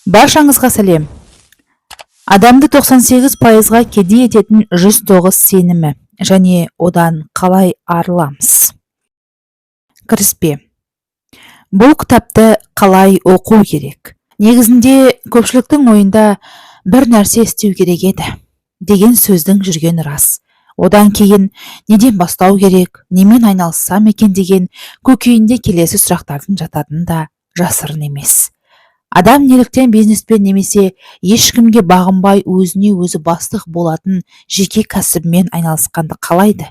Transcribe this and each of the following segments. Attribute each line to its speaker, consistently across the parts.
Speaker 1: Баршаңызға сәлем. Адамды 98%-ға кедей ететін 109 сенімі және одан қалай арыламыз. Кіріспе. Бұл кітапты қалай оқу керек? Негізінде көпшіліктің ойында бір нәрсе істеу керек еді деген сөздің жүргені рас. Одан кейін неден бастау керек, немен айналыссам екен деген көкейінде келесі сұрақтардың жататыны да жасырын емес. Адам неліктен бизнеспен немесе ешкімге бағынбай өзіне өзі бастық болатын жеке кәсібімен айналысқанды қалайды?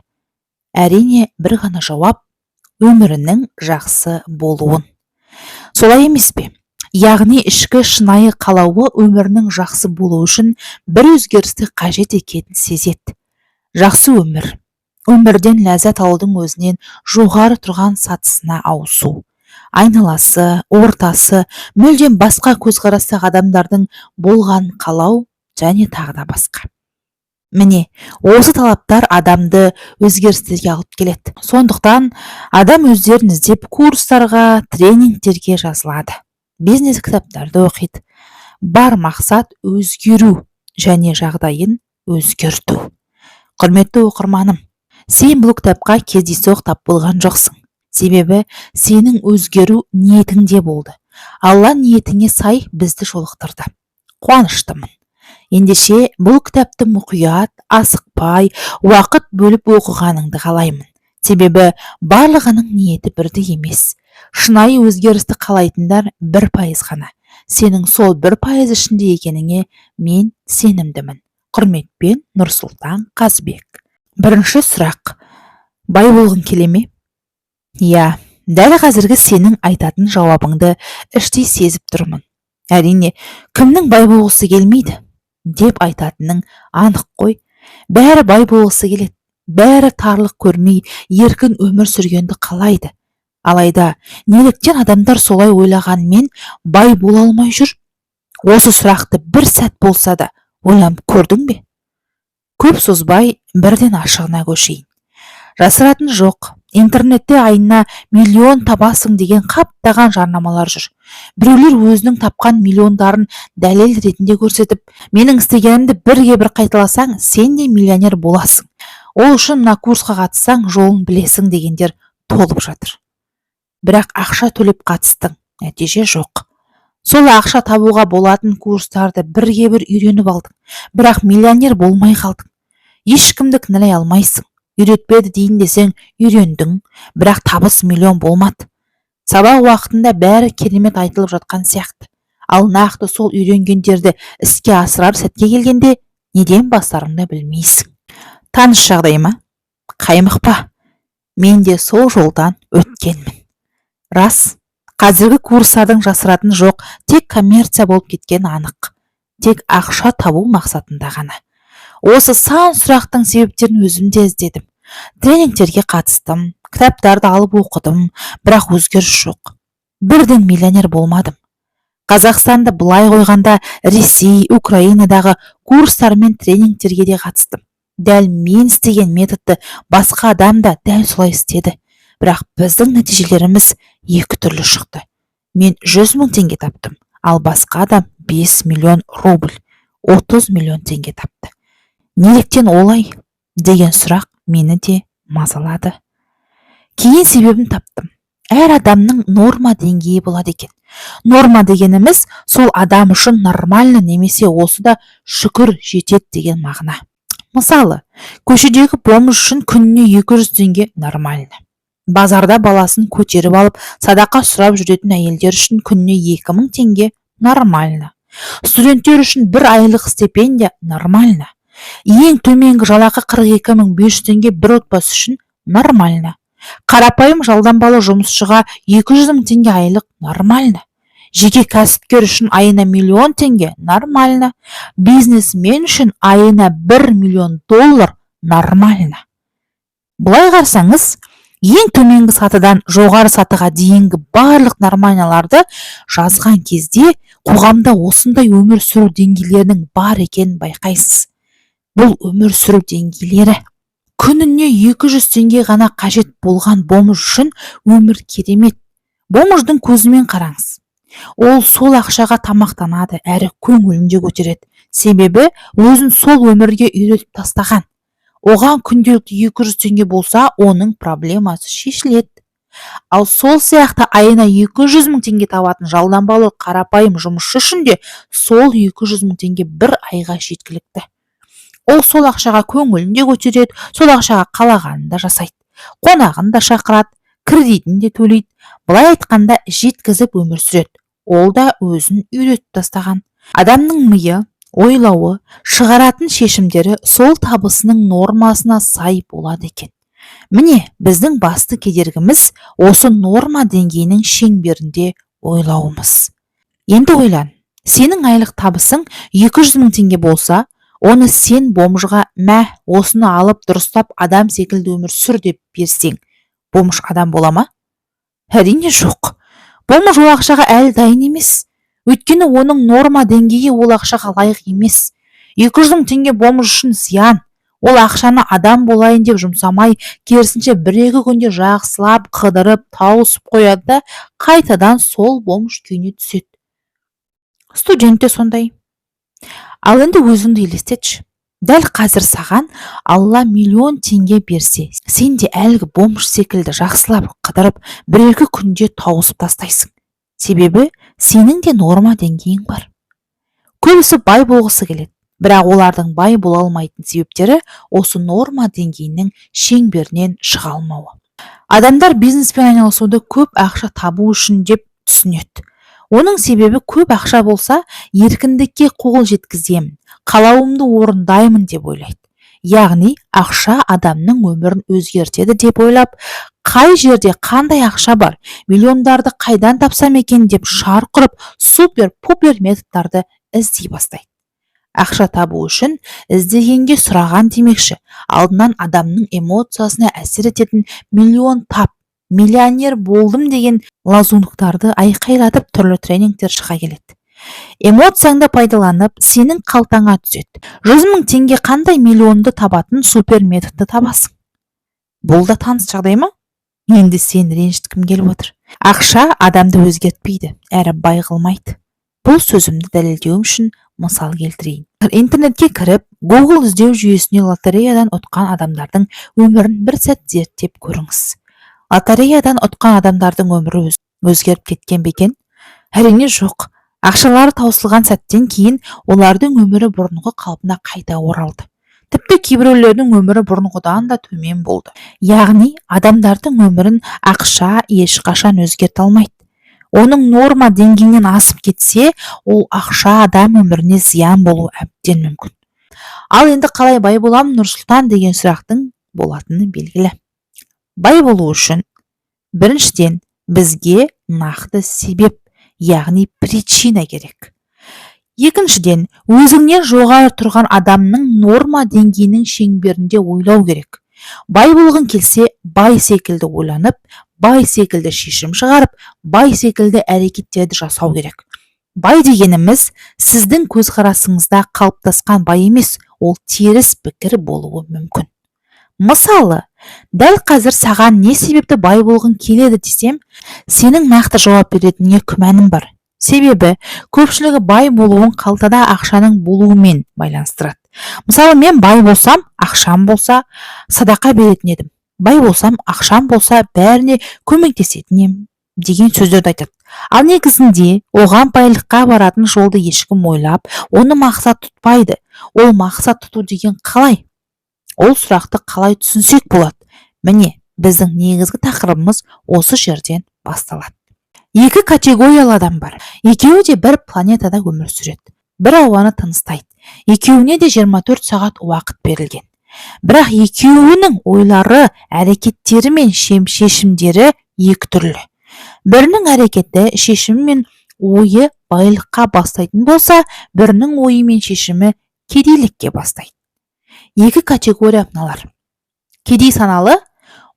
Speaker 1: Әрине, бір ғана жауап: өмірінің жақсы болуын. Солай емес пе? Яғни ішкі шынайы қалауы өмірінің жақсы болуы үшін бір өзгерісті қажет екенін сезеді. Жақсы өмір, өмірден ләззат алудың өзінен жоғары тұрған сатысына ауысу. Айналасы, ортасы, мүлдем басқа көзқарастағы адамдардың болған қалау және тағы да басқа. Міне, осы талаптар адамды өзгерістерге алып келеді. Сондықтан адам өздерін іздеп курстарға, тренингтерге жазылады. Бизнес кітаптарды оқиды. Бар мақсат өзгеру және жағдайын өзгерту. Құрметті оқырманым, сен бұл кітапқа кездейсоқ тап болған жоқсың. Себебі сенің өзгеру ниетіңде болды. Алла ниетіңе сай бізді жолықтырды. Қуаныштымын. Ендеше бұл кітапты мұқият, асықпай, уақыт бөліп оқығаныңды қалаймын. Себебі барлығының ниеті бірдей емес. Шынайы өзгерісті қалайтындар 1% ғана. Сенің сол 1% ішінде екеніңе мен сенімдімін. Құрметпен, Нұрсұлтан Қазбек. Бірінші сұрақ: бай болғың келе ме? Иә, дәл қазіргі сенің айтатын жауабыңды іштей сезіп тұрмын. Әрине, кімнің бай болғысы келмейді деп айтатының анық қой. Бәрі бай болғысы келеді. Бәрі тарлық көрмей, еркін өмір сүргенді қалайды. Алайда, неліктен адамдар солай ойлағанмен бай бола алмай жүр? Осы сұрақты бір сәт болса да ойланып көрдің бе? Көп созбай бірден ашығына көшейін. Жасыратын жоқ. Интернетте айына миллион табасың деген қаптаған жарнамалар жүр. Біреулер өзінің тапқан миллиондарын дәлел ретінде көрсетіп, менің істегенімді бірге бір қайталасаң, сен де миллионер боласың. Ол үшін мына курсқа қатыссаң, жолын білесің дегендер толып жатыр. Бірақ ақша төлеп қатыстың, нәтиже жоқ. Сол ақша табуға болатын курстарды бірге бір үйреніп алдың, бірақ миллионер болмай қалдың. Ешкімді кінәлай алмайсың. Үйретпеді дейін десең, үйрендің, бірақ табыс миллион болмады. Сабақ уақытында бәрі керемет айтылып жатқан сияқты. Ал нақты сол үйренгендерді іске асырар сәтке келгенде неден бастарыңды білмейсің. Таныш жағдай ма? Қаймықпа. Мен де сол жолдан өткенмін. Рас, қазіргі курстардың жасыратын жоқ, тек коммерция болып кеткен анық. Тек ақша табу мақсатында ғана. Осы сан сұрақтың себептерін өзімде іздедім. Тренингтерге қатыстым, кітаптарды алып оқыдым, бірақ өзгеріс жоқ. Бірден миллионер болмадым. Қазақстанды былай қойғанда Ресей, Украинадағы курстар мен тренингтерге де қатыстым. Дәл мен істеген методты басқа адам да дәл солай істеді. Бірақ біздің нәтижелеріміз екі түрлі шықты. Мен 100 мың теңге таптым, ал басқа адам 5 миллион рубль, 30 миллион теңге тапты. Неліктен олай деген сұрақ мені де мазалады. Кейін себебін таптым. Әр адамның норма деңгейі болады екен. Норма дегеніміз сол адам үшін нормально немесе осы да шүкір жетеді деген мағына. Мысалы, көшедегі бомж үшін күніне 200 теңге нормально. Базарда баласын көтеріп алып садақа сұрап жүретін әйелдер үшін күніне 2000 теңге нормально. Студенттер үшін бір айлық стипендия нормально. Ең төменгі жалақы 42.500 теңге бір отбасы үшін нормально. Қарапайым жалданбалы жұмысшыға 200 мың теңге айлық нормально. Жеке кәсіпкер үшін айына миллион теңге нормально. Бизнесмен үшін айына 1 миллион доллар нормально. Бұлай қарсаңыз, ең төменгі сатыдан жоғары сатыға дейінгі барлық нормальналарды жазған кезде қоғамда осындай өмір сүру деңгейлерінің бар екенін байқайсыз. Бұл өмір сүру деңгейлері. Күніне 200 теңге ғана қажет болған бомж үшін өмір керемет. Бомждың көзімен қараңыз. Ол сол ақшаға тамақтанады әрі көңілін де көтереді. Себебі өзін сол өмірге үйретіп тастаған. Оған күнделікті 200 теңге болса, оның проблемасы шешіледі. Ал сол сияқты айына 200 мың теңге табатын жалданбалы қарапайым жұмысшы үшін де сол 200 мың теңге бір айға жеткілікті. Ол сол ақшаға көңілін де көтереді, сол ақшаға қалағанын да жасайды. Қонағын да шақырады, кредитін де төлейді. Былай айтқанда жеткізіп өмір сүреді. Ол да өзін үйретіп тастаған. Адамның миы, ойлауы, шығаратын шешімдері сол табысының нормасына сай болады екен. Міне, біздің басты кедергіміз осы норма деңгейінің шеңберінде ойлауымыз. Енді ойлан, сенің айлық табысың 200 мың теңге болса, оны сен бомжға мә, осыны алып дұрыстап адам секілді өмір сүр деп берсең, бомж адам бола ма? Әрине жоқ. Бомж ол ақшаға әлі дайын емес. Өйткені оның норма деңгейі ол ақшаға лайық емес. 200 мың теңге бомж үшін зиян. Ол ақшаны адам болайын деп жұмсамай, керісінше 1-2 күнде жақсылап, қыдырып, тауысып қояды да, қайтадан сол бомж күйіне түседі. Студент те сондай. Ал енді өзіңді елестетші. Дәл қазір саған Алла миллион теңге берсе, сен де әлгі бомж секілді жақсылап, қыдырып, 1-2 күнде тауысып тастайсың. Себебі сенің де норма деңгейің бар. Көбісі бай болғысы келеді. Бірақ олардың бай бола алмайтын себептері осы норма деңгейінің шеңберінен шыға алмауы. Адамдар бизнеспен айналысуды көп ақша табу үшін деп түсінеді. Оның себебі көп ақша болса, еркіндікке қол жеткіземін, қалауымды орындаймын деп ойлайды. Яғни, ақша адамның өмірін өзгертеді деп ойлап, қай жерде қандай ақша бар, миллиондарды қайдан тапсам екен деп шар құрып, супер-пупер методтарды іздей бастайды. Ақша табу үшін іздегенге сұраған демекші, алдынан адамның эмоциясына әсер ететін миллион тап, миллионер болдым деген лозунгтарды айқайлатып түрлі тренингтер шыға келеді. Эмоцияңды пайдаланып, сенің қалтаңа түседі. 100 мың теңге қандай миллионды табатын супер методты табасың. Бұл да таныс жағдай ма? Енді сен ренжіткім келіп отыр. Ақша адамды өзгертпейді, әрі бай қылмайды. Бұл сөзімді дәлелдеуім үшін мысал келтірейін. Интернетке кіріп, Google іздеу жүйесіне лотереядан ұтқан адамдардың өмірін бір сәт зерттеп көріңіз. Лотереядан ұтқан адамдардың өмірі өзгеріп кеткен бе екен? Әрине жоқ. Ақшалары таусылған сәттен кейін олардың өмірі бұрынғы қалпына қайта оралды. Тіпті кейбіреулердің өмірі бұрынғыдан да төмен болды. Яғни, адамдардың өмірін ақша ешқашан өзгерте алмайды. Оның норма деңгейінен асып кетсе, ол ақша адам өміріне зиян болу әбден мүмкін. Ал енді қалай бай боламын, Нұрсұлтан деген сұрақтың болатыны белгілі. Бай болу үшін біріншіден бізге нақты себеп, яғни причина керек. Екіншіден, өзіңнен жоғары тұрған адамның норма деңгейінің шеңберінде ойлау керек. Бай болғың келсе, бай секілді ойланып, бай секілді шешім шығарып, бай секілді әрекеттерді жасау керек. Бай дегеніміз сіздің көзқарасыңызда қалыптасқан бай емес, ол теріс пікір болуы мүмкін. Мысалы, дәл қазір саған не себепті бай болғың келеді десем, сенің нақты жауап беретініне күмәнім бар. Себебі, көпшілігі бай болуын қалтада ақшаның болуымен байланыстырады. Мысалы, мен бай болсам, ақшам болса, садақа беретін едім. Бай болсам, ақшам болса, бәріне көмектесетін едім деген сөздерді айтады. Ал негізінде, оған байлыққа баратын жолды ешкім ойлап, оны мақсат тұтпайды. Ол мақсат тұту деген қалай? Ол сұрақты қалай түсінсек болады? Міне, біздің негізгі тақырыбымыз осы жерден басталады. Екі категориялы адам бар. Екеуі де бір планетада өмір сүреді. Бір ауаны тыныстайды. Екеуіне де 24 сағат уақыт берілген. Бірақ екеуінің ойлары, әрекеттері мен шешімдері екі түрлі. Бірінің әрекеті, шешімі мен ойы байлыққа бастайтын болса, бірінің ойы мен шешімі кедейлікке бастайды. Екі категория мыналар. Кедей саналы,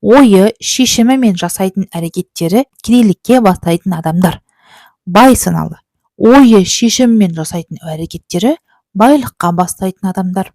Speaker 1: ойы, шешімі мен жасайтын әрекеттері кедейлікке бастайтын адамдар. Бай саналы, ойы, шешімі мен жасайтын әрекеттері байлыққа бастайтын адамдар.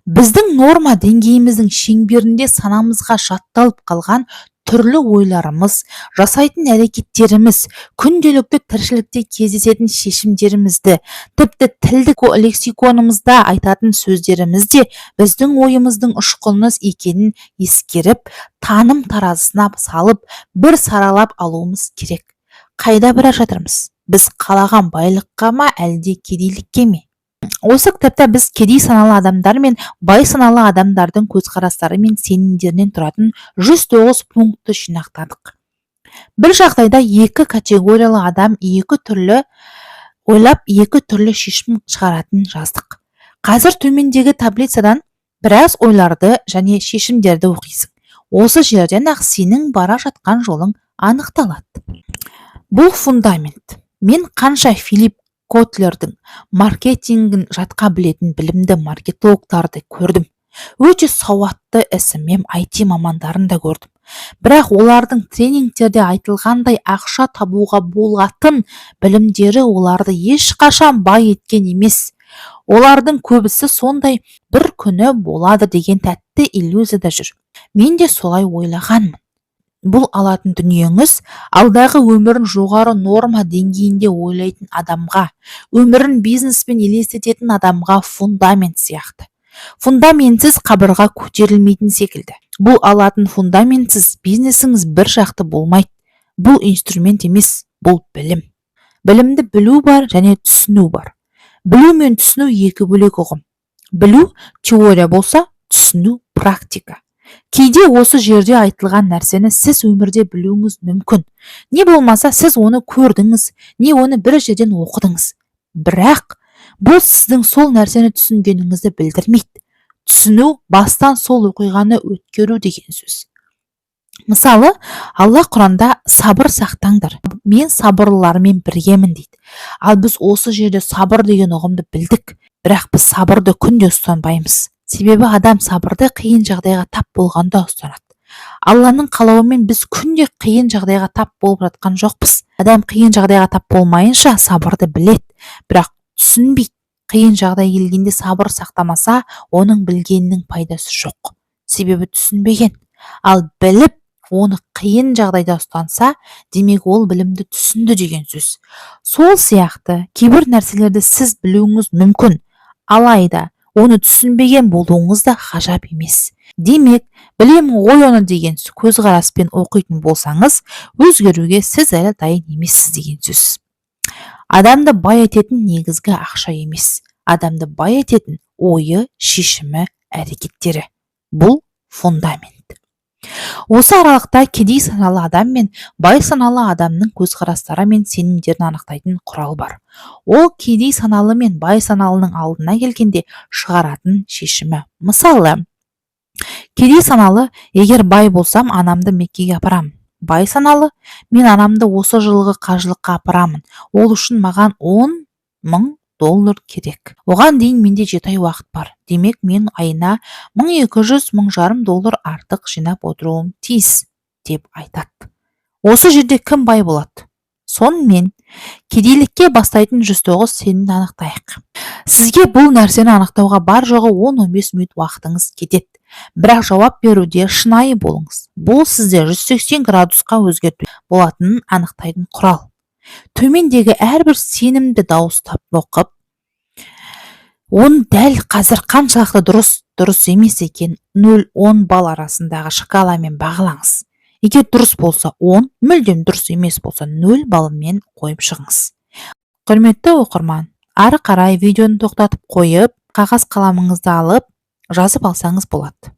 Speaker 1: Біздің норма деңгейіміздің шеңберінде санамызға жатталып қалған түрлі ойларымыз, жасайтын әрекеттеріміз, күнделікті тіршілікте кездесетін шешімдерімізді, тіпті тілдік лексиконымызда айтатын сөздеріміз де біздің ойымыздың ұшқыны екенін ескеріп, таным таразысына салып, бір саралап алуымыз керек. Қайда бара жатырмыз? Біз қалаған байлыққа ма, әлде кедейлікке ме? Осы кітапта біз кедей саналы адамдар мен бай саналы адамдардың көзқарастары мен сенімдерінен тұратын 109 пунктті жинақтадық. Бір жағдайда екі категориялы адам екі түрлі ойлап, екі түрлі шешім шығаратынын жаздық. Қазір төмендегі таблицадан біраз ойларды және шешімдерді оқисың. Осы жерден ақ сенің бара жатқан жолың анықталады. Бұл фундамент. Мен қанша Филипп Котлердің маркетингін жатқа білетін білімді маркетологтарды көрдім. Өте сауатты SMM IT мамандарын да көрдім. Бірақ олардың тренингтерде айтылғандай ақша табуға болатын білімдері оларды ешқашан бай еткен емес. Олардың көбісі сондай бір күні болады деген тәтті иллюзияда жүр. Мен де солай ойлағанмын. Бұл алатын дүниеңіз алдағы өмірін жоғары норма деңгейінде ойлайтын адамға, өмірін бизнеспен елестететін адамға фундамент сияқты. Фундаментсіз қабырға көтерілмейтін секілді. Бұл алатын фундаментсіз бизнесіңіз бір жақты болмайды. Бұл инструмент емес, бұл білім. Білімді білу бар және түсіну бар. Білу мен түсіну екі бөлек ұғым. Білу теория болса, түсіну практика. Кейде осы жерде айтылған нәрсені сіз өмірде білуіңіз мүмкін. Не болмаса сіз оны көрдіңіз, не оны бір жерден оқыдыңыз. Бірақ бұл сіздің сол нәрсені түсінгеніңізді білдірмейді. Түсіну бастан сол оқиғаны өткеру деген сөз. Мысалы, Алла Құранда сабыр сақтаңдар. Мен сабырлылармен біргемін дейді. Ал біз осы жерде сабыр деген ұғымды білдік, бірақ біз сабырды күнде ұстанбаймыз. Себебі адам сабырды қиын жағдайға тап болғанда ұстанады. Алланың қалауымен біз күнде қиын жағдайға тап болып жатқан жоқпыз. Адам қиын жағдайға тап болмайынша сабырды білет, бірақ түсінбейді. Қиын жағдай келгенде сабыр сақтамаса, оның білгенінің пайдасы жоқ. Себебі түсінбеген. Ал біліп, оны қиын жағдайда ұстанса, демек ол білімді түсінді деген сөз. Сол сияқты кейбір нәрселерді сіз білуіңіз мүмкін, алайда оны түсінбеген болуыңыз да ғажап емес. Демек, білемін ғой оны деген көзқараспен оқитын болсаңыз, өзгеруге сіз әлі дайын емессіз деген сөз. Адамды бай ететін негізгі ақша емес. Адамды бай ететін ойы, шешімі, әрекеттері. Бұл фундамент. Осы аралықта кедей саналы адам мен бай саналы адамның көзқарастары мен сенімдерін анықтайтын құрал бар. Ол кедей саналы мен бай саналының алдына келгенде шығаратын шешімі. Мысалы, кедей саналы, егер бай болсам, анамды Меккеге апарамын. Бай саналы, мен анамды осы жылғы қажылыққа апарамын. Ол үшін маған 10.000 доллар керек. Оған дейін менде 7 ай уақыт бар. Демек, мен айына 1200-1500 доллар артық жинап отыруым тиіс, деп айтады. Осы жерде кім бай болады? Сонымен, кедейлікке бастайтын 109 сенімді анықтайық. Сізге бұл нәрсені анықтауға бар жоғы 10-15 минут уақытыңыз кетеді. Бірақ жауап беруде шынайы болыңыз. Бұл сізде 180 градусқа өзгерту болатынын анықтайтын құрал. Төмендегі әрбір сенімді дауыстап оқып, оны дәл қазір қаншалықты дұрыс емес екен 0-10 балл арасындағы шкаламен бағалаңыз. Егер дұрыс болса 10, мүлдем дұрыс емес болса 0 баллмен қойып шығыңыз. Құрметті оқырман, ары қарай видеоны тоқтатып қойып, қағаз қаламыңызды алып, жазып алсаңыз болады.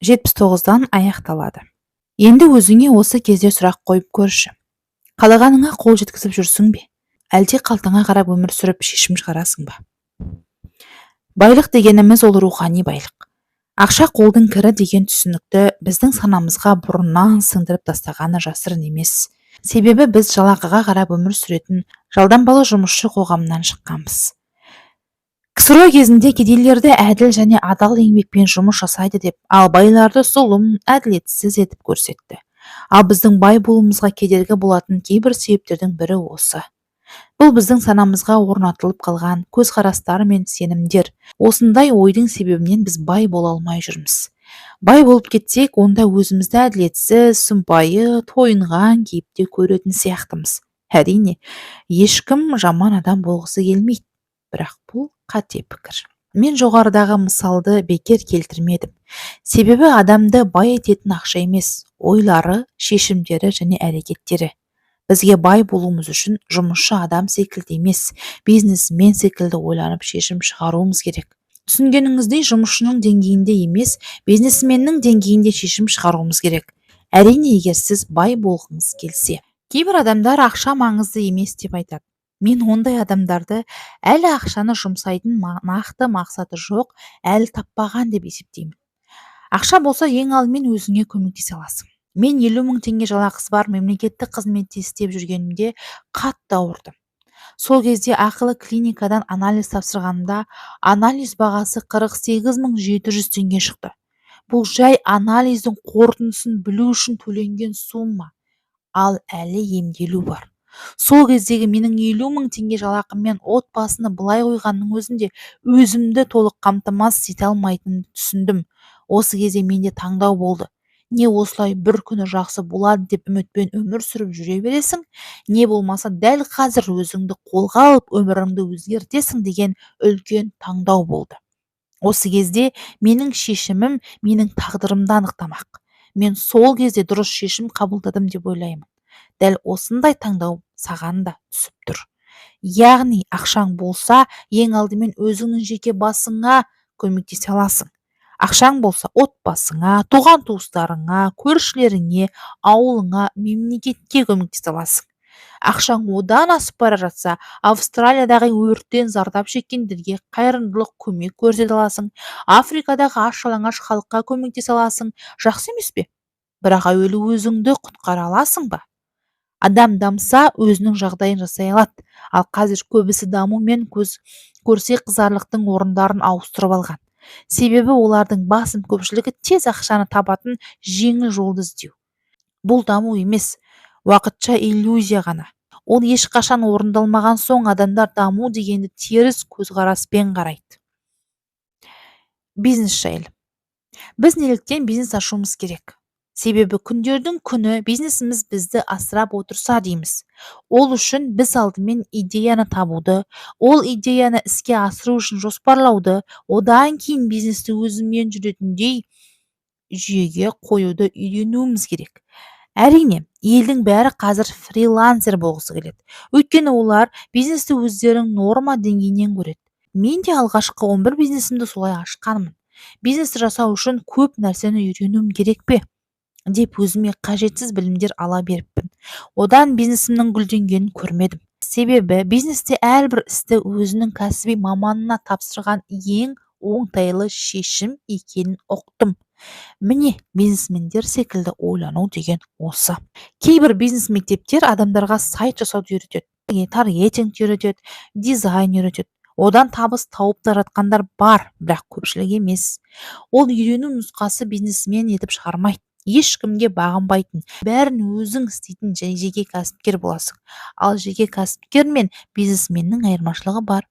Speaker 1: «79-дан аяқталады. Енді өзіңе осы кезде сұрақ қойып көрші. Қалағаныңа қол жеткізіп жүрсің бе? Әлде қалтаңа қарап өмір сүріп шешім шығарасың ба? Байлық дегеніміз ол рухани байлық. Ақша қолдың кірі деген түсінікті біздің санамызға бұрыннан сіңдіріп тастағаны жасырын емес. Себебі біз жалақыға қарап өмір сүретін жалданбалы жұмысшы қоғамнан шыққанбыз. КСРО кезінде кедейлерді әділ және адал еңбекпен жұмыс жасайды деп, ал байларды зұлым, әділетсіз етіп көрсетті. Ал біздің бай болуымызға кедергі болатын кейбір себептердің бірі осы. Бұл біздің санамызға орнатылып қалған көзқарастар мен сенімдер. Осындай ойдың себебінен біз бай бола алмай жүрміз. Бай болып кетсек, онда өзімізді әділетсіз, сұмпайы, тойынған кейіпте көретін сияқтымыз. Әрине, ешкім жаман адам болғысы келмейді. Бірақ бұл қате пікір. Мен жоғарыдағы мысалды бекер келтірмедім. Себебі адамды бай ететін ақша емес, ойлары, шешімдері және әрекеттері. Бізге бай болуымыз үшін жұмысшы адам секілді емес, бизнесмен секілді ойланып шешім шығаруымыз керек. Түсінгеніңіздей, жұмысшының деңгейінде емес, бизнесменнің деңгейінде шешім шығаруымыз керек. Әрине, егер сіз бай болғыңыз келсе. Кейбір адамдар ақша маңызды емес деп айтады. Мен ондай адамдарды әлі ақшаны жұмсайтын нақты мақсаты жоқ, әлі таппаған деп есептеймін. Ақша болса, ең алдымен өзіңе көмектесе аласың. Мен 50 мың теңге жалақысы бар мемлекеттік қызметте істеп жүргенімде қатты ауырдым. Сол кезде ақылы клиникадан анализ тапсырғанымда анализ бағасы 48.700 теңге шықты. Бұл жай анализдің қорытындысын білу үшін төленген сумма. Ал әлі емделу бар. Сол кездегі менің 50 мың теңге жалақыммен отбасыны былай қойғанның өзінде өзімді толық қамтамасыз ете алмайтынымды түсіндім. Осы кезде менде таңдау болды. Не осылай бір күні жақсы болады деп үмітпен өмір сүріп жүре бересің, не болмаса дәл қазір өзіңді қолға алып өміріңді өзгертесің деген үлкен таңдау болды. Осы кезде менің шешімім менің тағдырымды анықтамақ. Мен сол кезде дұрыс шешім қабылдадым деп ойлаймын. Дәл осындай таңдау саған да түсіп тұр. Яғни ақшаң болса, ең алдымен өзіңнің жеке басыңа көмектесе аласың. Ақшаң болса, отбасыңа, туған туыстарыңа, көршілеріңе, ауылыңа, мемлекетке көмектесе аласың. Ақшаң одан асып бара жатса, Австралиядағы өрттен зардап шеккендерге қайырымдылық көмек көрсете аласың, Африкадағы аш-жалаңаш халыққа көмектесе аласың. Жақсы емес пе? Бірақ әуелі өзіңді құтқара аласың ба? Адам дамса, өзінің жағдайын жасай алады. Ал қазір көбісі дамумен көрсе қызарлықтың орындарын ауыстырып алған. Себебі олардың басым көпшілігі тез ақшаны табатын жеңіл жолды іздеу. Бұл даму емес, уақытша иллюзия ғана. Ол ешқашан орындалмаған соң адамдар даму дегенді теріс көзқараспен қарайды. Бизнес жайлы. Біз неліктен бизнес ашуымыз керек? Себебі күндердің күні бизнесіміз бізді асырап отырса дейміз. Ол үшін біз алдымен идеяны табуды, ол идеяны іске асыру үшін жоспарлауды, одан кейін бизнесті өзімен жүретіндей жүйеге қоюды үйренуіміз керек. Әрине, елдің бәрі қазір фрилансер болғысы келеді. Өйткені олар бизнесті өздерінің норма деңгейінен көреді. Мен де алғашқы 11 бизнесімді солай ашқанмын. Бизнесті жасау үшін көп нәрсені үйренуім керек пе? Деп өзіме қажетсіз білімдер ала беріппін. Одан бизнесімнің гүлденгенін көрмедім. Себебі бизнесте әрбір істі өзінің кәсіби маманына тапсырған ең оңтайлы шешім екенін ұқтым. Міне, бизнесмендер секілді ойлану деген осы. Кейбір бизнес мектептер адамдарға сайт жасауды үйретеді, таргетинг үйретеді, дизайн үйретеді. Одан табыс тауып та жатқандар бар, бірақ көпшілік емес. Ол үйрену нұсқасы бизнесмен етіп шығармайды. Ешкімге бағынбайтын, бәрін өзің істейтін жеке кәсіпкер боласың. Ал жеке кәсіпкер мен бизнесменнің айырмашылығы бар.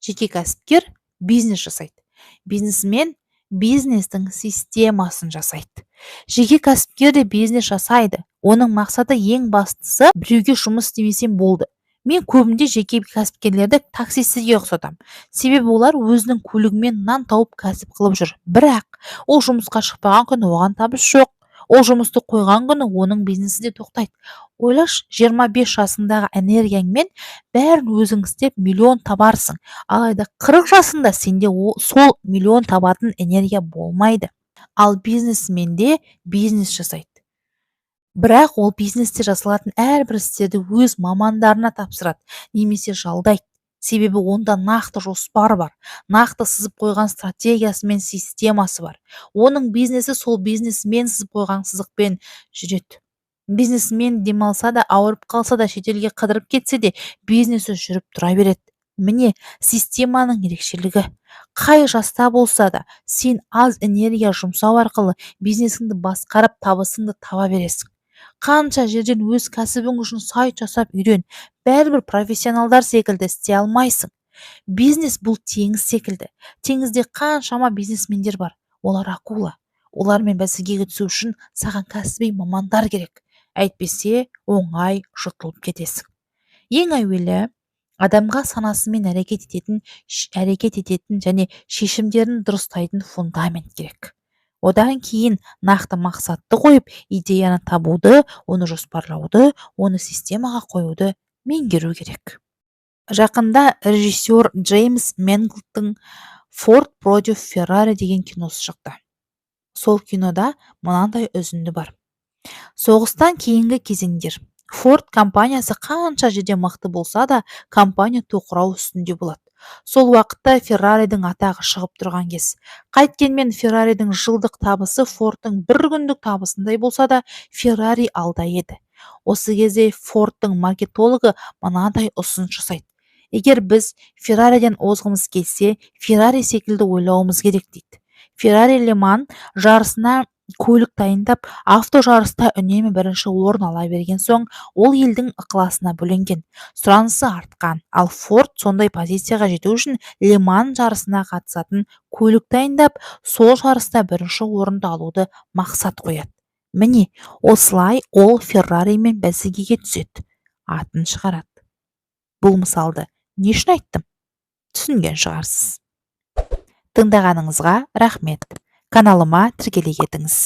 Speaker 1: Жеке кәсіпкер бизнес жасайды. Бизнесмен бизнестің системасын жасайды. Жеке кәсіпкер де бизнес жасайды. Оның мақсаты ең бастысы біреуге жұмыс істемесем болды. Мен көбінде жеке кәсіпкерлерді таксисттерге ұқсатамын. Себебі олар өзінің көлігімен нан тауып кәсіп қылып жүр. Бірақ ол жұмысқа шықпаған күні оған табыс жоқ. Ол жұмысты қойған күні оның бизнесі де тоқтайды. Ойлашы, 25 жасыңдағы энергияңмен бәрін өзің істеп миллион табарсың. Алайда 40 жасында сенде сол миллион табатын энергия болмайды. Ал бизнесменде бизнес жасайды. Бірақ ол бизнесте жасалатын әрбір істерді өз мамандарына тапсырады, немесе жалдайды. себебі онда нақты жоспар бар, нақты сызып қойған стратегиясы мен системасы бар. Оның бизнесі сол бизнесмен сызып қойған сызықпен жүреді. Бизнесмен демалса да, ауырып қалса да, шетелге қыдырып кетсе де, бизнесі жүріп тұра береді. Міне системаның ерекшелігі. Қай жаста болса да, сен аз энергия жұмсау арқылы бизнесіңді басқарып, табысыңды таба бересің. Қанша жерден өз кәсібің үшін сайт жасап үйрен, бәрібір профессионалдар секілді істей алмайсың. Бизнес бұл теңіз секілді. Теңізде қаншама бизнесмендер бар. Олар акула. Олармен бәсекеге түсу үшін саған кәсіби мамандар керек. Әйтпесе оңай жұтылып кетесің. Ең әуелі адамға санасымен әрекет ететін және шешімдерін дұрыстайтын фундамент керек. Одан кейін нақты мақсатты қойып, идеяны табуды, оны жоспарлауды, оны системаға қоюды меңгеру керек. Жақында режиссер Джеймс Менглтың Форд против Феррари деген киносы шықты. Сол кинода мынандай үзінді бар. Соғыстан кейінгі кезеңдер. Форд компаниясы қанша жерде мықты болса да, компания тоқырау үстінде болады. Сол уақытта Ферраридің атағы шығып тұрған кез. Қайткенмен Ферраридің жылдық табысы Фордтың бір күндік табысындай болса да, Феррари алда еді. Осы кезде Фордтың маркетологы мынадай ұсыныс жасайды. Егер біз Феррариден озғымыз келсе, Феррари секілді ойлауымыз керек дейді. Феррари Ле-Ман жарысына көлік дайындап, автожарыста үнемі бірінші орын ала берген соң, ол елдің ықыласына бөленген, сұранысы артқан. Ал Форд сондай позицияға жету үшін Ле-Ман жарысына қатысатын көлік дайындап, сол жарыста бірінші орынды алуды мақсат қояды. Міне, осылай ол Ферраримен бәсекеге түседі, атын шығарады. Бұл мысалды не үшін айттым? Түсінген шығарсыз. Тыңдағаныңызға рахмет. Каналыма тіркеле кетіңіз.